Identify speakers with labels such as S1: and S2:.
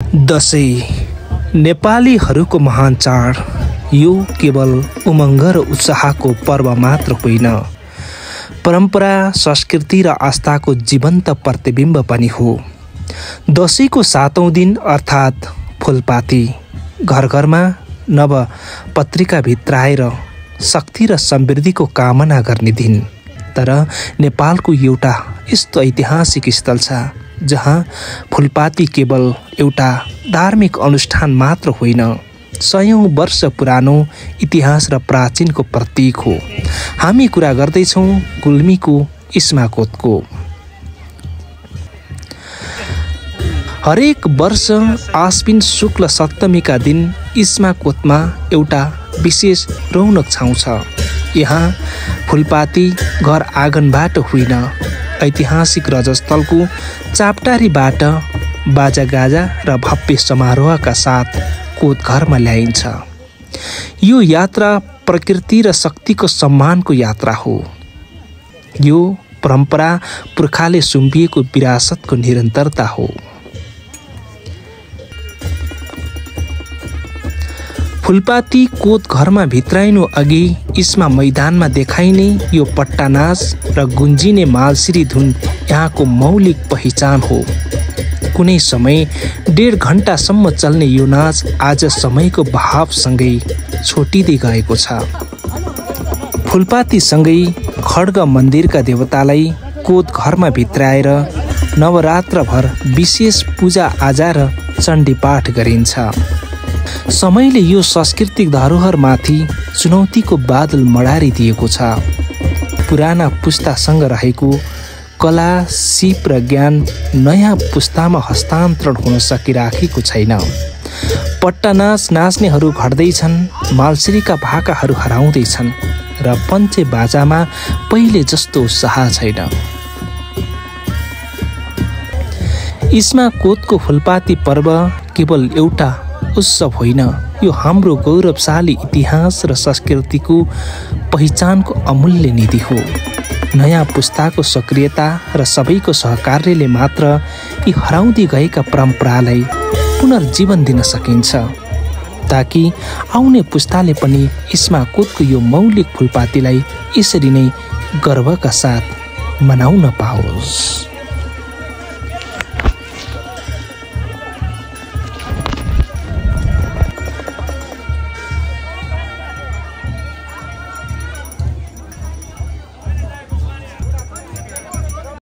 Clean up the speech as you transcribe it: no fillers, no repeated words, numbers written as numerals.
S1: दशैं नेपालीहरूको महान चाड। यो केवल उमङ्ग र उत्साहको पर्व मात्र होइन, परम्परा, संस्कृति र आस्थाको जीवन्त प्रतिबिम्ब पनि हो। दशैंको 7औं दिन अर्थात् फुलपाती घर घरमा नव पत्रिका भित्राएर शक्ति र समृद्धिको कामना गर्ने दिन। तर नेपालको एउटा यस्तो ऐतिहासिक स्थल छ जहाँ फुलपाती केवल एउटा धार्मिक अनुष्ठान मात्र होइन, सयौं वर्ष पुरानो इतिहास र प्राचीनको प्रतीक हो। हामी कुरा गर्दैछौँ गुल्मीको इस्माकोतको। हरेक वर्ष आश्विन शुक्ल सप्तमीका दिन इस्माकोतमा एउटा विशेष रौनक छाउँछ। यहाँ फुलपाती घर आँगनबाट होइन, ऐतिहासिक रजस्थलको चापटारीबाट बाजागाजा र भव्य समारोहका साथ कोतघरमा ल्याइन्छ। यो यात्रा प्रकृति र शक्तिको सम्मानको यात्रा हो। यो परम्परा पुर्खाले सुम्पिएको विरासतको निरन्तरता हो। फुलपाती कोतघरमा भित्राइनु अघि इस्मा मैदानमा देखाइने यो पट्टा नाच र गुन्जिने मालसिरी धुन यहाँको मौलिक पहिचान हो। कुनै समय 1.5 घण्टासम्म चल्ने यो नाच आज समयको बहावसँगै छोटिँदै गएको छ। फुलपातीसँगै खड्ग मन्दिरका देवतालाई कोतघरमा भित्राएर नवरात्रभर विशेष पूजा-आजा र चण्डीपाठ गरिन्छ। समयले यो सांस्कृतिक धरोहरमाथि चुनौतीको बादल मडारिदिएको छ। पुराना पुस्तासँग रहेको कला, सिप र ज्ञान नयाँ पुस्तामा हस्तान्तरण हुन सकिराखेको छैन। पट्टा नाच नाच्नेहरू घट्दैछन्, मालसिरीका भाकाहरू हराउँदैछन् र पञ्चे बाजामा पहिले जस्तो उत्साह छैन। इस्माकोतको फुलपाती पर्व केवल एउटा उत्सव होइन, यो हाम्रो गौरवशाली इतिहास र संस्कृतिको पहिचानको अमूल्य निधि हो। नयाँ पुस्ताको सक्रियता र सबैको सहकार्यले मात्र यी हराउँदै गएका परम्परालाई पुनर्जीवन दिन सकिन्छ, ताकि आउने पुस्ताले पनि इस्माकोतको यो मौलिक फुलपातीलाई यसरी नै गर्वका साथ मनाउन पाओस्।